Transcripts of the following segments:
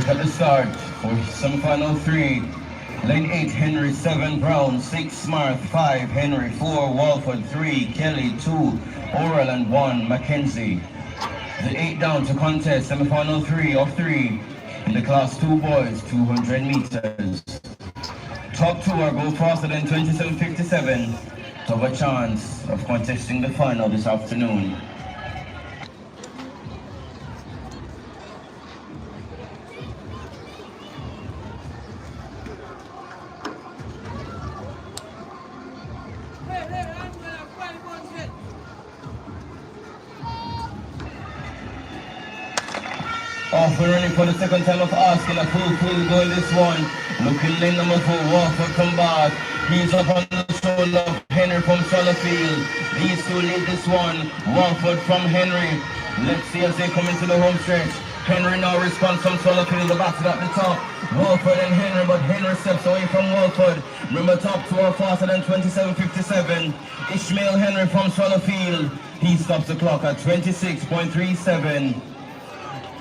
Break at the start for semi-final 3. Lane 8, Henry 7, Brown 6, Smart 5, Henry 4, Walford 3, Kelly 2, Oral and 1, Mackenzie. The 8 down to contest semi-final 3 of 3 in the class 2 boys 200 meters. Top 2 are go faster than 27:57 to have a chance of contesting the final this afternoon. Off and running for the second time of asking a full goal this one. Looking lane number 4, Walford come back. He's up on the shoulder of Henry from Sutherland. These two lead this one. Walford from Henry. Let's see as they come into the home stretch. Henry now responds from Sutherland, the battle at the top. Walford and Henry, but Henry steps away from Walford. Remember, top 2 are faster than 27:57. Ishmael Henry from Swallowfield. He stops the clock at 26.37.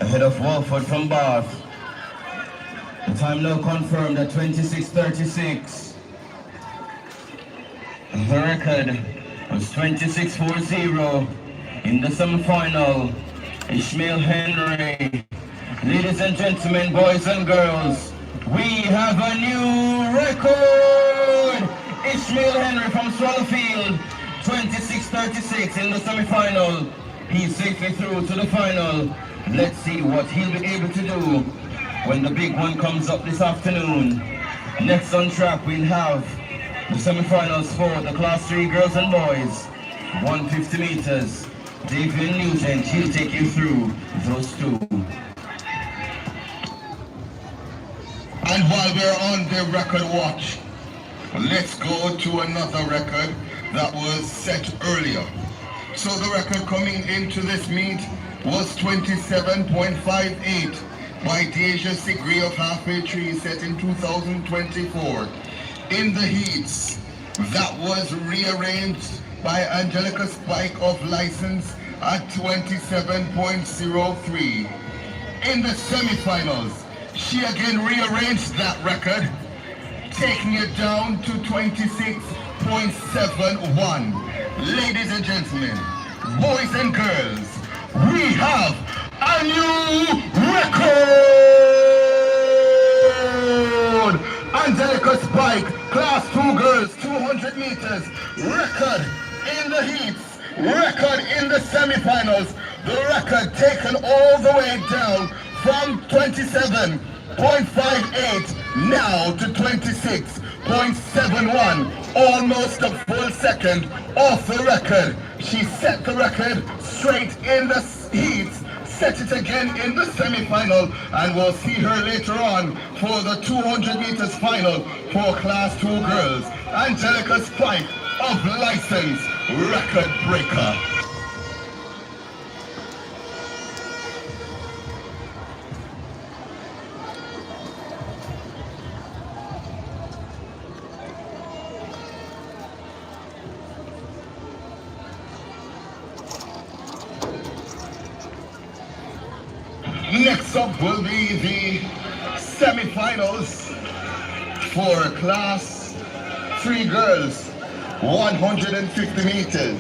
Ahead of Walford from Bath. The time now confirmed at 26:36. The record was 26:40 in the semi-final. Ishmael Henry. Ladies and gentlemen, boys and girls, we have a new record! Ishmael Henry from Swallowfield, 26:36 in the semi-final. He's safely through to the final. Let's see what he'll be able to do when the big one comes up this afternoon. Next on track we'll have the semi-finals for the class 3 girls and boys, 150 meters. David Nugent, he'll take you through those two. And while we're on the record watch, let's go to another record that was set earlier. So the record coming into this meet was 27.58 by Deja Sigri of Halfway Tree, set in 2024. In the heats, that was rearranged by Angelica Spike of License at 27.03. In the semifinals, she again rearranged that record, taking it down to 26.71. Ladies and gentlemen, boys and girls, we have a new record! Angelica Spike, class 2 girls, 200 meters, record in the heats, record in the semifinals, the record taken all the way down from 27.58 now to 26.71, almost a full second off the record. She set the record straight in the heats, set it again in the semi-final, and we'll see her later on for the 200 meters final for class 2 girls. Angelica Spike of License, record breaker. Next up will be the semi-finals for class 3 girls, 150 meters.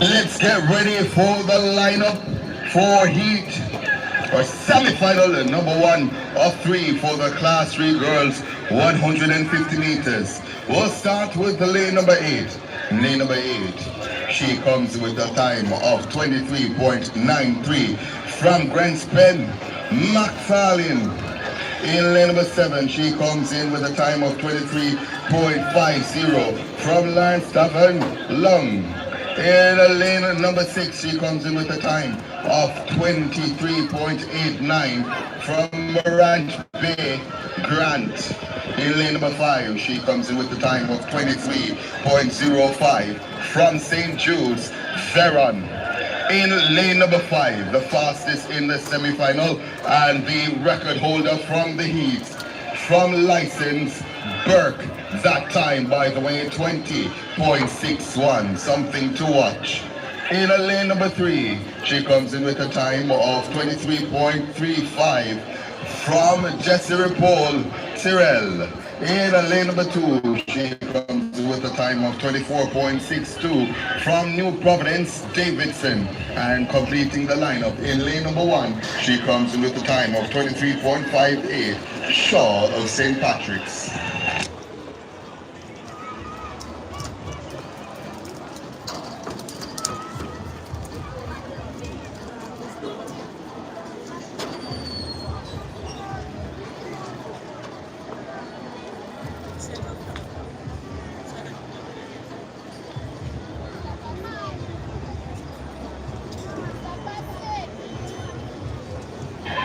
Let's get ready for the lineup for heat or semi-final number 1 of 3 for the class 3 girls 150 meters. We'll start with the lane number 8. Lane number 8. She comes with a time of 23.93 from Grenspen McFarlane. In lane number 7, she comes in with a time of 23.50 from Lance Staffen Lung. In lane number 6, she comes in with a time of 23.89 from Ranch Bay Grant. In lane number 5, she comes in with a time of 23.05 from St. Jude's Veron. In lane number 5, the fastest in the semi-final and the record holder from the heat, from license Burke. That time, by the way, 20.61, something to watch. In lane number 3, she comes in with a time of 23.35 from Jessie Paul Tyrrell. In lane number 2, she comes with a time of 24.62 from New Providence Davidson. And completing the lineup in lane number 1, she comes in with a time of 23.58 Shaw of St. Patrick's.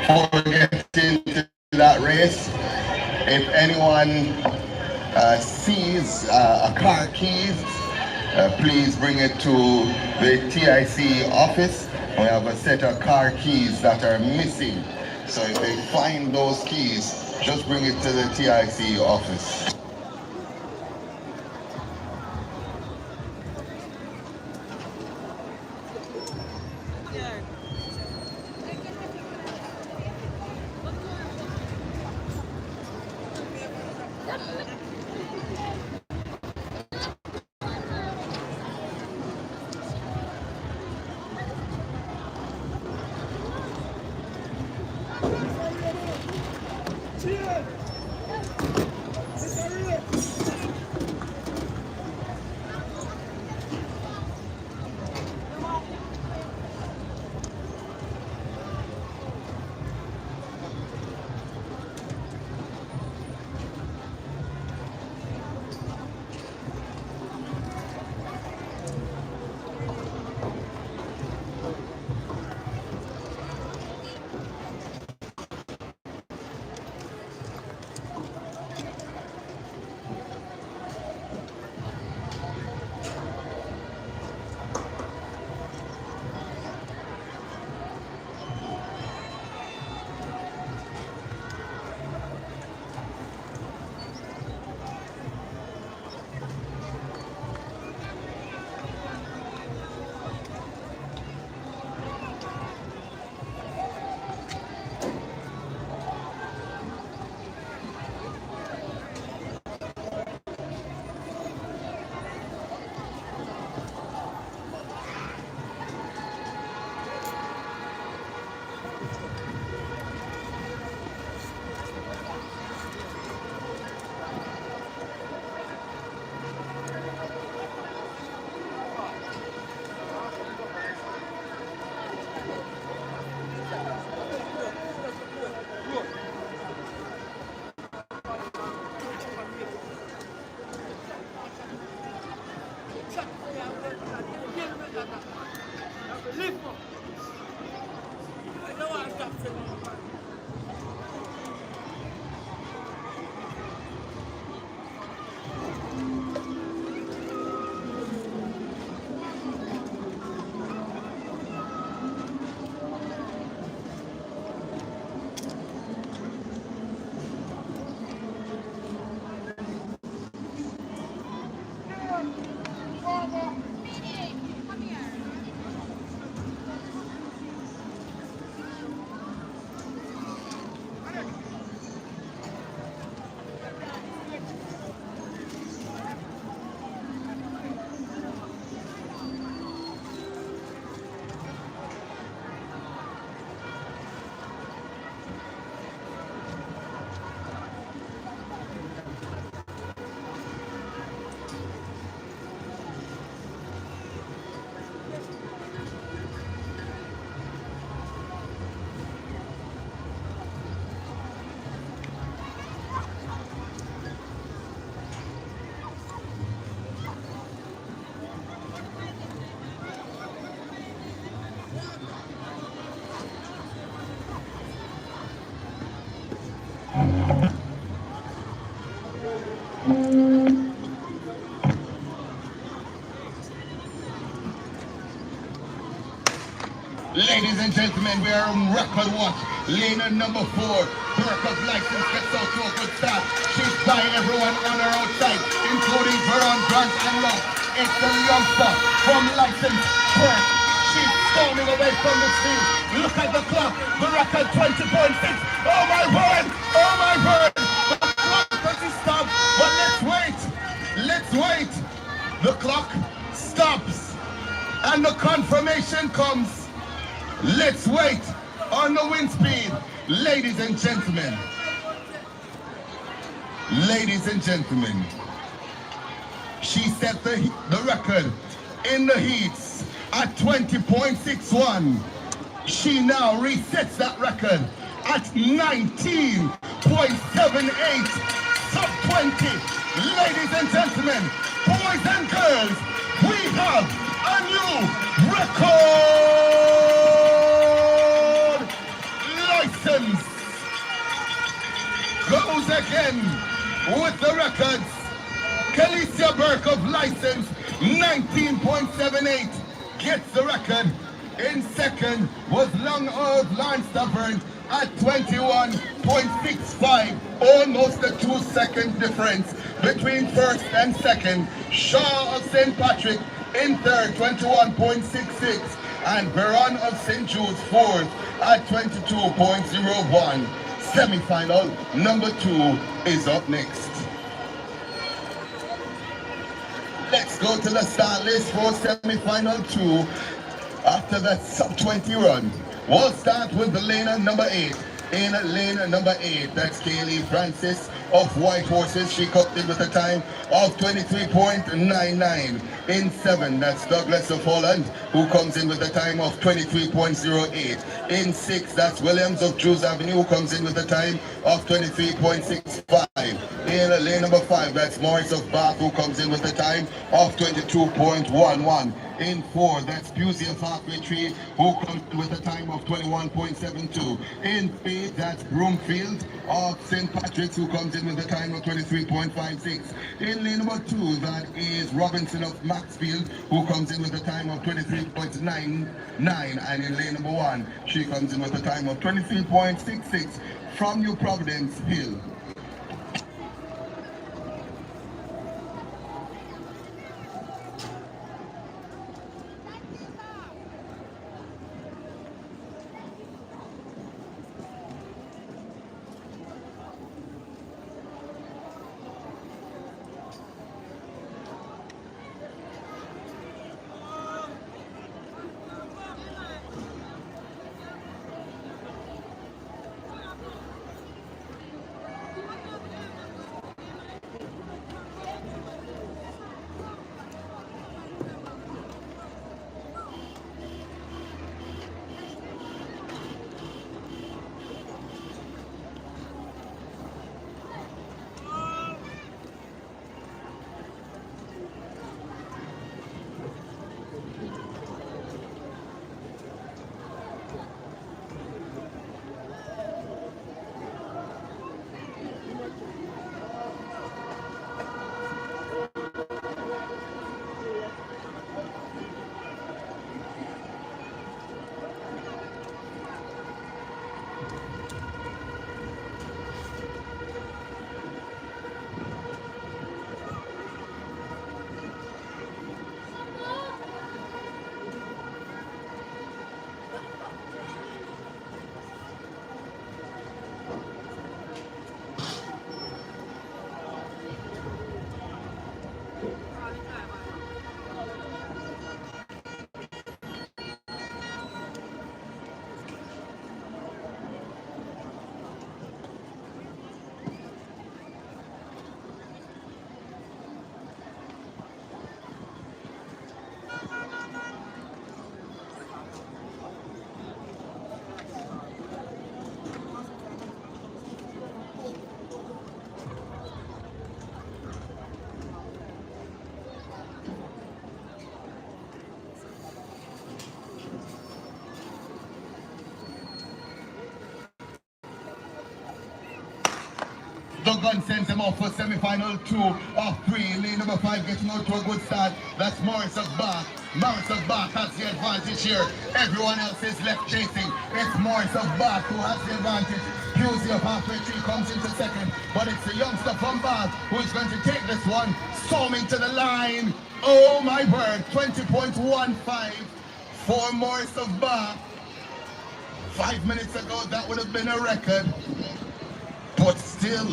Before we get into that race, if anyone sees a car keys, please bring it to the TIC office. We have a set of car keys that are missing. So if they find those keys, just bring it to the TIC office. Ladies and gentlemen, we are on record watch. Lane number 4. Burka's license gets out to a good start. She's by everyone on her outside, including Veron, Grant, and Love. It's the youngster from license Burke. She's storming away from the field. Look at the clock. The record 20.6. Oh my word! Oh my word! The clock doesn't stop. But let's wait. Let's wait. The clock stops. And the confirmation comes. Let's wait on the wind speed. Ladies and gentlemen. Ladies and gentlemen. She set the record in the heats at 20.61. She now resets that record at 19.78. Sub 20. Ladies and gentlemen, boys and girls, we have a new record license. Goes again with the records. Kalicia Burke of license 19.78 gets the record. In second was Long Earth Lance Tavern at 21.65. Almost a 2-second difference between first and second. Shaw of St. Patrick in third, 21.66. And Veron of St. Jude's fourth at 22.01. Semi-final number 2 is up next. Let's go to the start list for semi-final 2. After that sub-20 run, we'll start with the lane number 8. In lane number 8, that's Kaylee Francis of White Horses. She comes in with a time of 23.99. In 7, that's Douglas of Holland, who comes in with a time of 23.08. In 6, that's Williams of Drews Avenue, who comes in with a time of 23.65. In lane number 5, that's Morris of Bath, who comes in with a time of 22.11. In 4, that's Pusey of Halfway Tree, who comes in with a time of 21.72. In 3, that's Broomfield of St. Patrick's, who comes in with a time of 23.56. In lane number 2, that is Robinson of Maxfield, who comes in with a time of 23.99. And in lane number 1, she comes in with a time of 23.66 from New Providence Hill. The gun sends him off for semi-final 2 of 3. Lane number 5 getting out to a good start. That's Morris of Bath. Morris of Bath has the advantage here. Everyone else is left chasing. It's Morris of Bath who has the advantage. Husey of Halfway Tree comes into second, but it's the youngster from Bath who is going to take this one, storming to the line. Oh my word, 20.15 for Morris of Bath. 5 minutes ago, that would have been a record, but still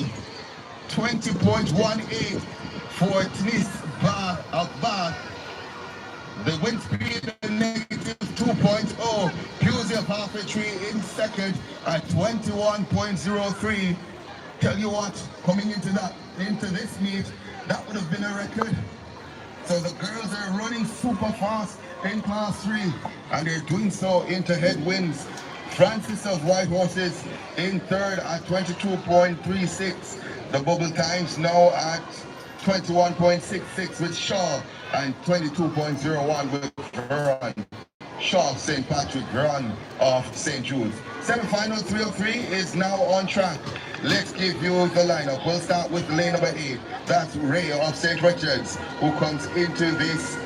20.18 for Tnis Bath of Bath. The wind speed negative 2.0. Husey of Halfway Tree in second at 21.03. Tell you what, coming into this meet, that would have been a record. So the girls are running super fast in class 3, and they're doing so into headwinds. Francis of White Horses in third at 22.36. The bubble times now at 21.66 with Shaw and 22.01 with Veron. Shaw of St. Patrick, Veron of St. Jude's. Semi-final 3 of 3 is now on track. Let's give you the lineup. We'll start with lane number 8. That's Ray of St. Richard's, who comes into this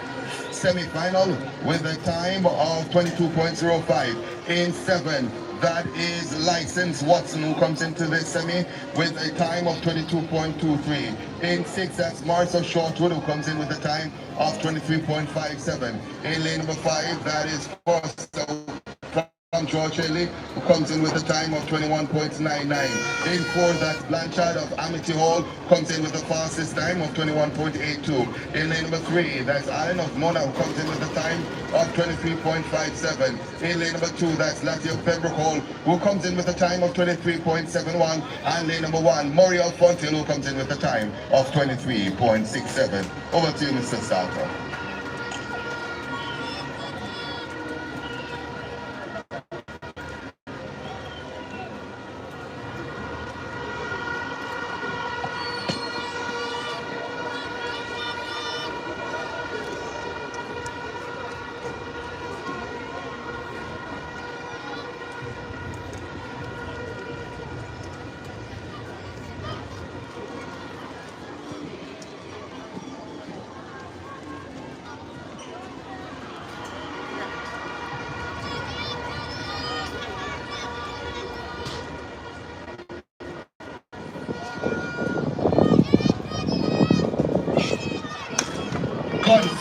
semi-final with a time of 22.05. In 7, that is License Watson, who comes into this semi with a time of 22.23. In 6, that's Morris of Shortwood, who comes in with a time of 23.57. In lane number 5, that is Foster from George Haley, who comes in with a time of 21.99. In 4, that's Blanchard of Amity Hall, comes in with the fastest time of 21.82. In lane number 3, that's Allen of Mona, who comes in with a time of 23.57. In lane number 2, that's Lati of Pembroke Hall, who comes in with a time of 23.71. And lane number 1, Murray of Fonthill, who comes in with a time of 23.67. Over to you, Mr. Starter.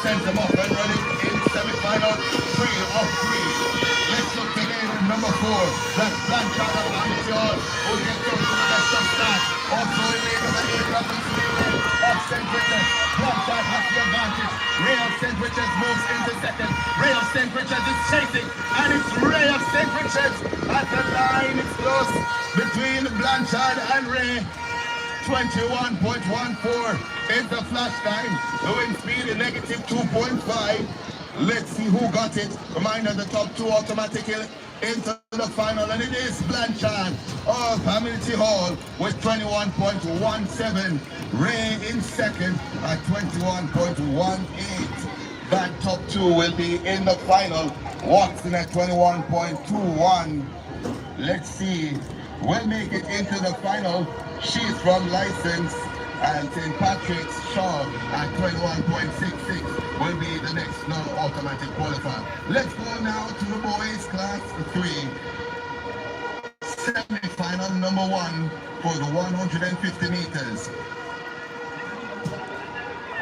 Sends them off and running in semi-final 3 of 3. Let's look to lane number 4. That's Blanchard of Amity Hall, who gets out to the best of start. Also in lane number 8, that's of St. Richards. Blanchard has the advantage. Ray of St. Richards moves into second. Ray of St. Richards is chasing, and it's Ray of St. Richards at the line. It's close between Blanchard and Ray. 21.14 is the flash time. The wind speed is negative 2.5. Let's see who got it. Reminder, the top 2 automatically into the final, and it is Blanchard of Amity Hall with 21.17. Ray in second at 21.18. That top 2 will be in the final. Watson at 21.21. Let's see. Will make it into the final. She's from License, and St. Patrick's Shaw at 21.66 will be the next non-automatic qualifier. Let's go now to the boys class 3. Semi-final number 1 for the 150 meters.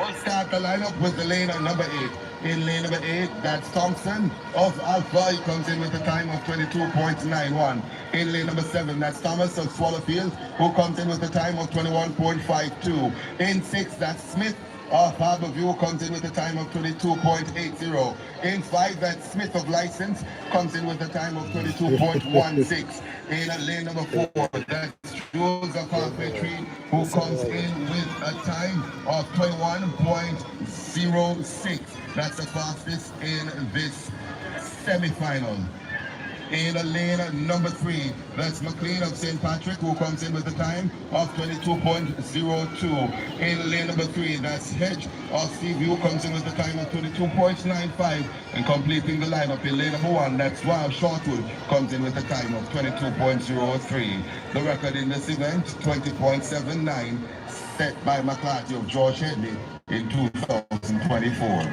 We'll start the lineup with the lane on number 8. In lane number 8, that's Thompson of Alpha. He comes in with a time of 22.91. In lane number 7, that's Thomas of Swallowfield, who comes in with a time of 21.52. In 6, that's Smith of Harborview, comes in with a time of 22.80. In 5, that's Smith of License, comes in with a time of 22.16. In lane number 4, that's Jules of Halfway Tree, who comes in with a time of 21.06. That's the fastest in this semi-final. In lane number 3, that's McLean of St. Patrick, who comes in with a time of 22.02. In lane number 3, that's Hedge of Stevie, who comes in with a time of 22.95. And completing the lineup in lane number 1, that's Wild Shortwood, comes in with a time of 22.03. The record in this event, 20.79, set by McClarty of George Headley in 2024.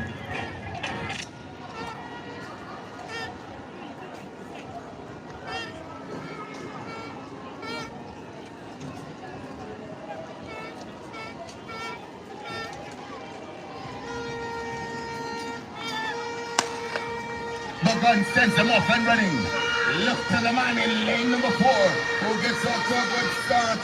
The gun sends them off and running. Look to the man in lane number 4, who gets off to a good start.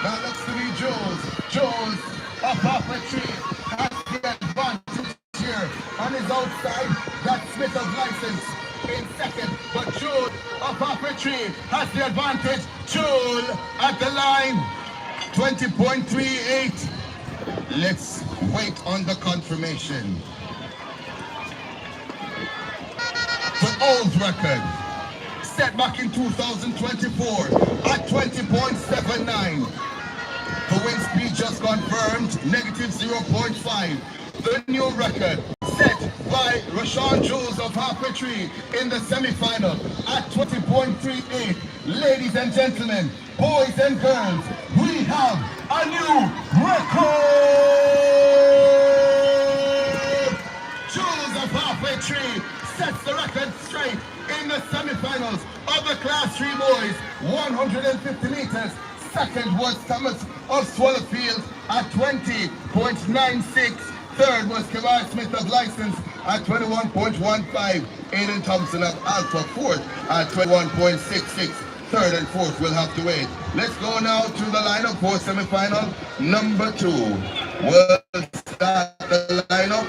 That looks to be Jules. Jules up off a tree. Has the advantage here. On his outside, that's Smith of License in second. But Jules up off a tree has the advantage. Jules at the line. 20.38. Let's wait on the confirmation. The old record, set back in 2024 at 20.79. The wind speed just confirmed, negative 0.5. The new record, set by Rashawn Jules of Halfway Tree in the semi-final at 20.38. Ladies and gentlemen, boys and girls, we have a new record! Jules of Halfway Tree sets the record straight in the semi-finals of the Class 3 boys, 150 meters. Second was Thomas of Swallowfield at 20.96. Third was Kevin Smith of License at 21.15. Aiden Thompson of Alpha fourth at 21.66. Third and fourth will have to wait. Let's go now to the lineup for semi-final number 2. We'll start the lineup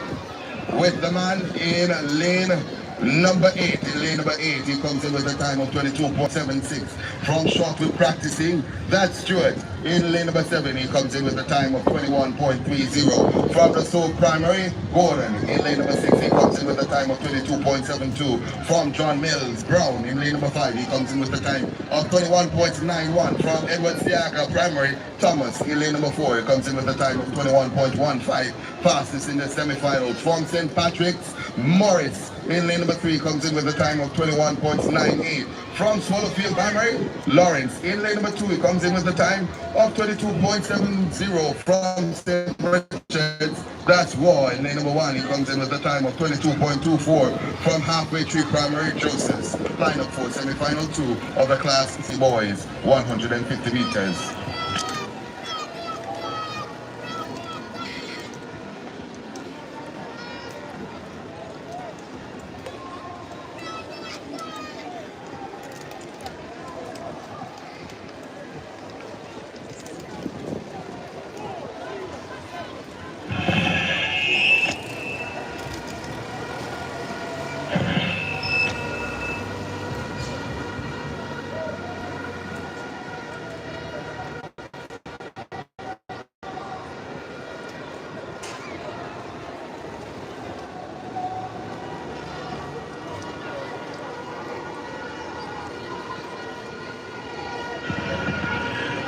with the man in lane number 8. In lane number 8, he comes in with a time of 22.76. From Shortwood practicing, that's Stewart. In lane number 7, he comes in with a time of 21.30. From the Soul Primary, Gordon. In lane number 6, he comes in with a time of 22.72. From John Mills Brown. In lane number 5, he comes in with a time of 21.91. From Edward Siaka Primary, Thomas. In lane number 4, he comes in with a time of 21.15. Fastest in the semifinals. From St. Patrick's, Morris. In lane number 3, comes in with a time of 21.98. From Swallowfield Primary, Lawrence. In lane number 2, he comes in with a time of 22.70. From St. Richards, that's War. In lane number 1, he comes in with a time of 22.24. From Halfway Tree Primary, Joseph's. Lineup for semifinal 2 of the Class C boys, 150 meters.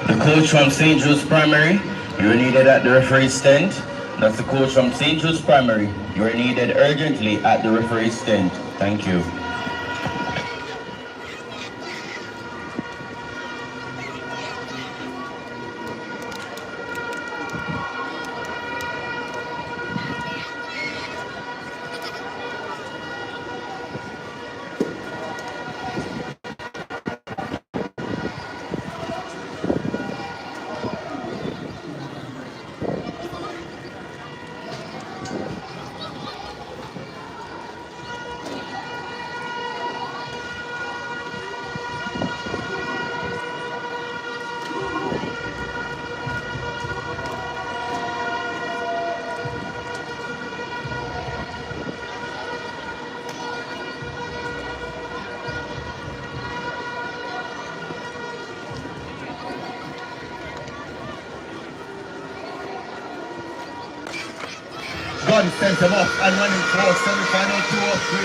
The coach from St. Joe's Primary, you're needed at the referee's tent. That's the coach from St. Joe's Primary. You're needed urgently at the referee's tent. Thank you. Gun sent him off and running for semi-final 2 of 3.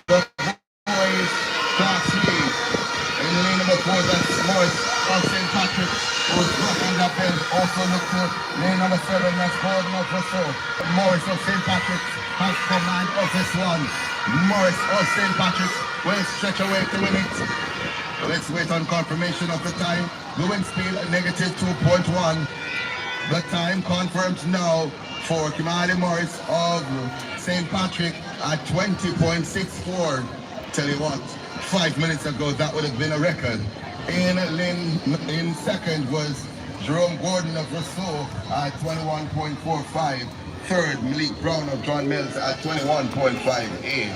The boys Class for the Morris of St. Patrick, who's blocking that belt. Also look to lane number 7, that's Gordon of Russell. Morris of St. Patrick has command of this one. Morris of St. Patrick will stretch away to win it. Let's wait on confirmation of the time. The wind speed negative 2.1. The time confirmed now for Kimali Morris of St. Patrick at 20.64. Tell you what, 5 minutes ago that would have been a record. In second was Jerome Gordon of Rousseau at 21.45. Third, Malik Brown of John Mills at 21.58.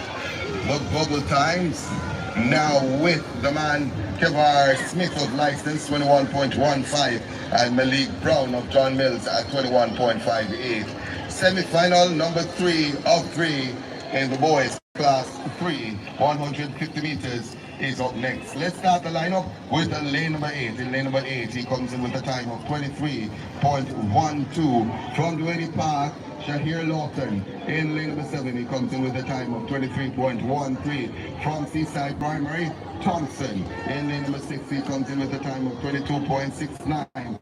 The bubble times now with the man Kevar Smith of license 21.15 and Malik Brown of John Mills at 21.58. Semi-final number 3 of 3 in the boys class 3, 150 meters is up next. Let's start the lineup with the lane number 8. In lane number 8, he comes in with a time of 23.12 from Duane Park. Shahir Lawton. In lane number 7, he comes in with a time of 23.13 from Seaside Primary. Thompson. In lane number 6, he comes in with a time of 22.69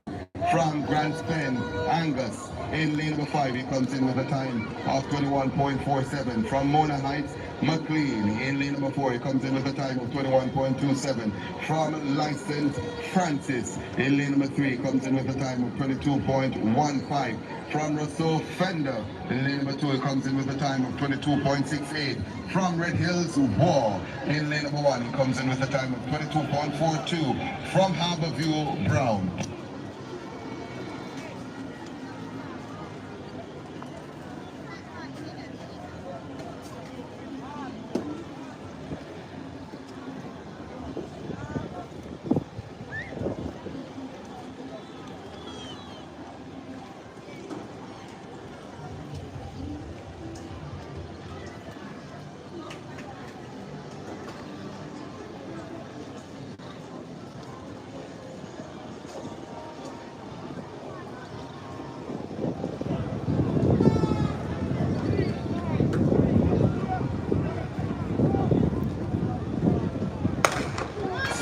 from Grants Pen. Angus. In lane number 5, he comes in with a time of 21.47 from Mona Heights. McLean. In lane number 4, he comes in with a time of 21.27 from License Francis. In lane number 3, he comes in with a time of 22.15 from Russell Fender. In lane number 2, he comes in with a time of 22.68 from Red Hills Wall. In lane number 1, he comes in with a time of 22.42 from Harborview Brown.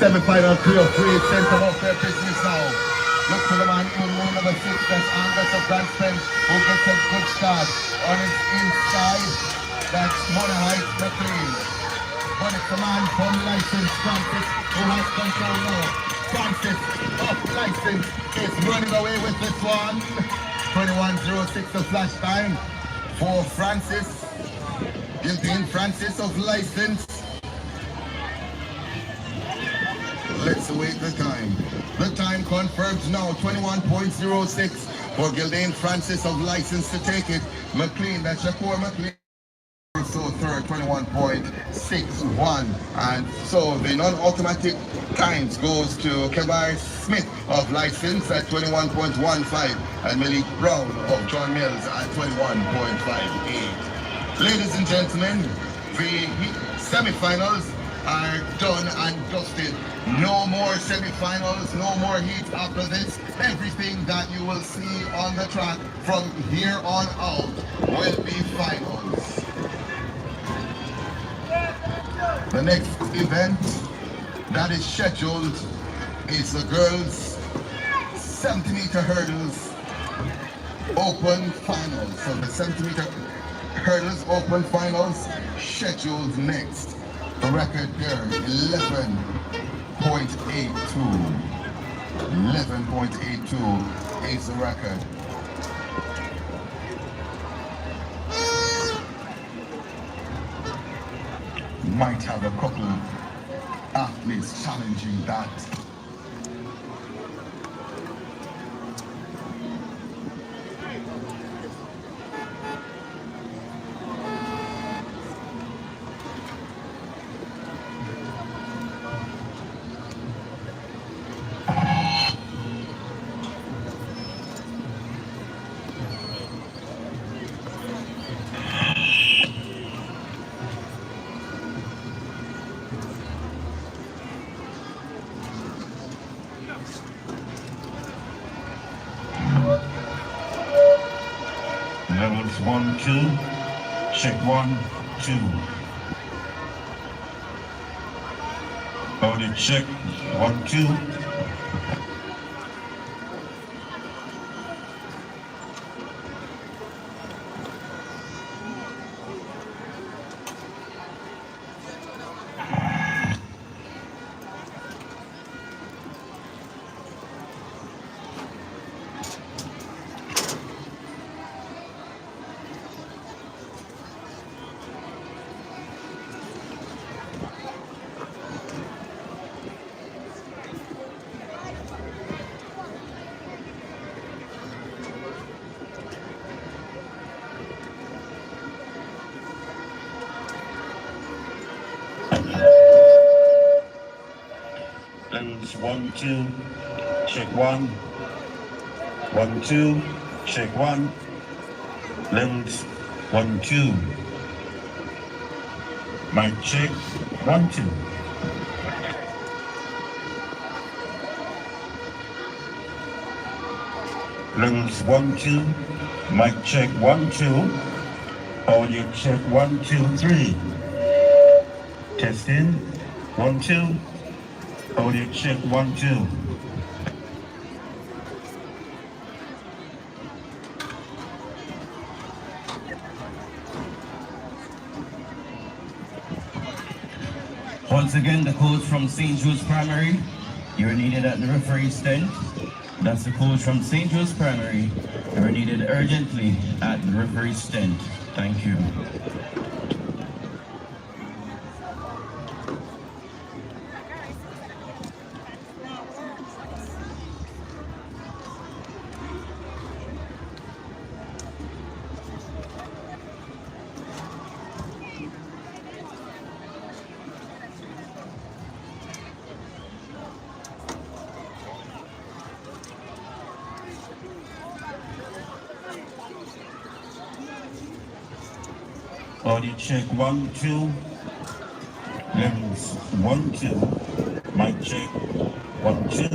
Semi-final 3 of 3, center of their business now. Look to the man in lane number 6, that's Angus of Branston, who gets a good start on his inside. That's Mona Heights McLean. But it's the man from License Francis who has control now. Francis of License is running away with this one. 21.06 the flash time for Francis. Gilpin Francis of License. Let's await the time. The time confirmed now, 21.06 for Gildane Francis of license to take it. McLean, that's Shakur McLean. So third, 21.61. And so the non-automatic times goes to Kevar Smith of license at 21.15 and Malik Brown of John Mills at 21.58. Ladies and gentlemen, the semi-finals are done and dusted. No more semi-finals, no more heat after this. Everything that you will see on the track from here on out will be finals. The next event that is scheduled is the girls' 70-meter hurdles open finals. So the 70-meter hurdles open finals scheduled next. The record there, 11.82. 11.82 is the record. Might have a couple athletes challenging that. Levels 1, 2, check 1, 2. Body Mic check, 1, 2. Levels 1, 2, check 1. 1, 2, check 1. Levels 1, 2. Mic check, 1, 2. Levels 1, 2. Mic check, 1, 2. Audio check, 1, 2, 3. Testing, 1, 2. Audio check, 1, 2. Once again, the coach from St. Jude's Primary, you're needed at the referee's stand. That's the coach from St. Jude's Primary. You're needed urgently at the referee's stand. Thank you. Audio check, 1, 2. Levels 1, 2. Mic check, 1, 2.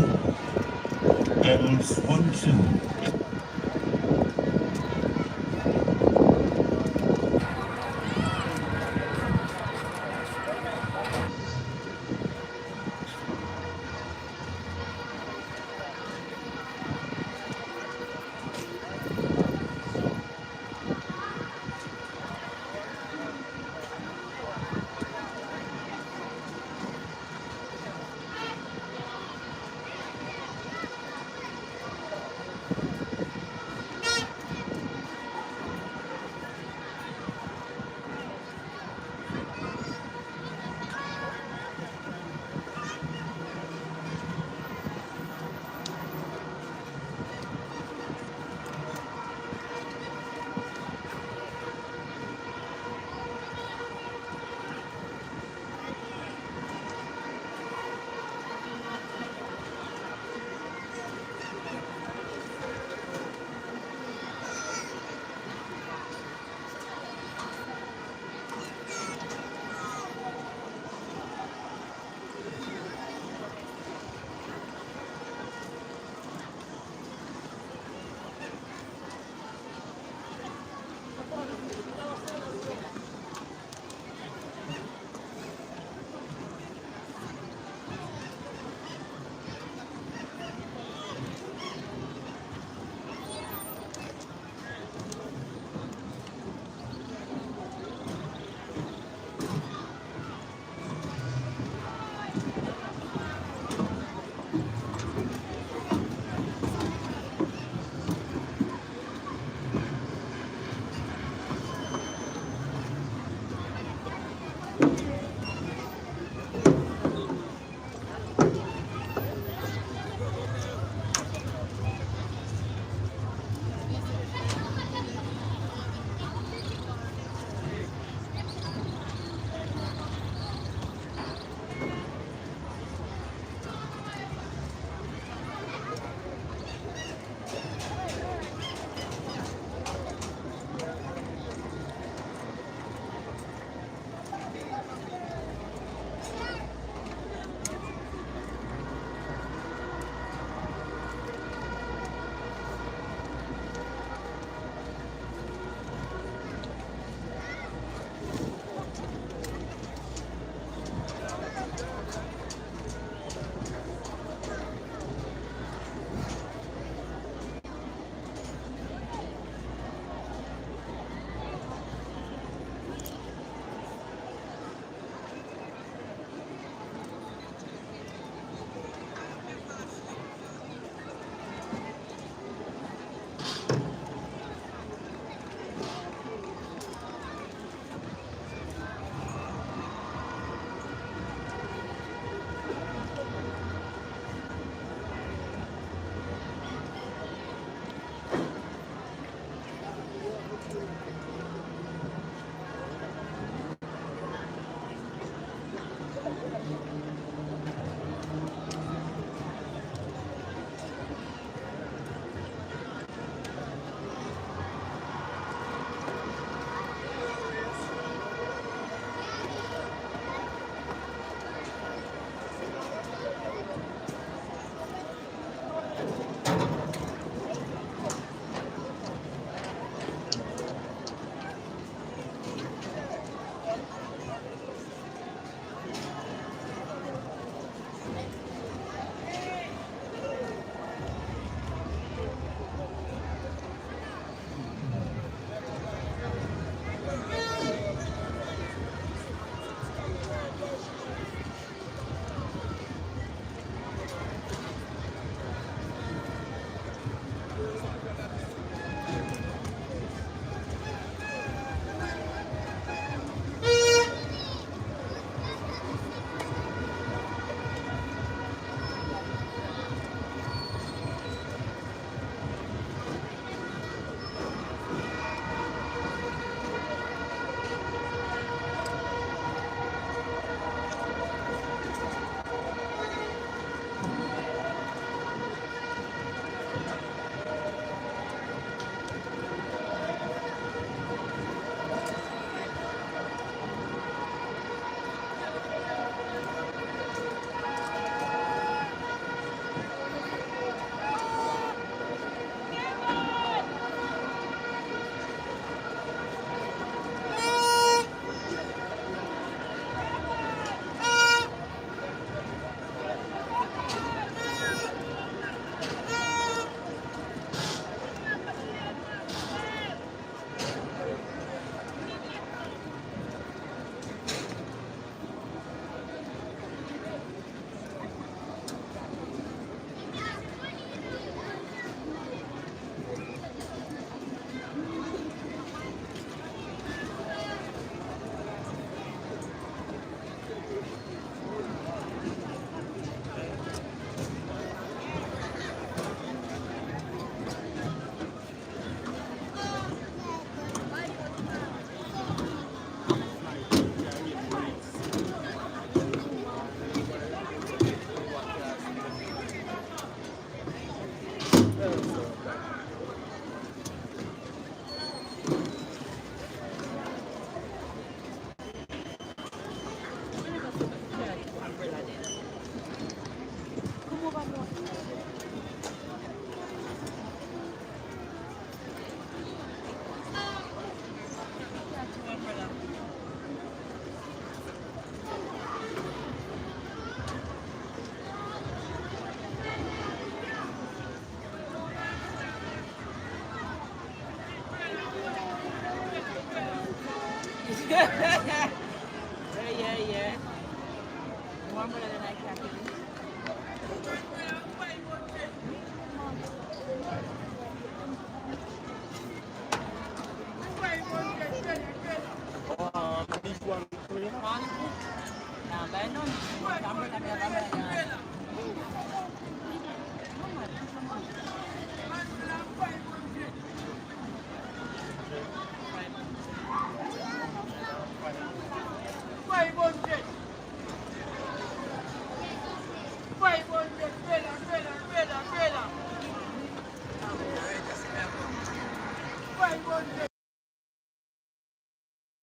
Levels 1, 2.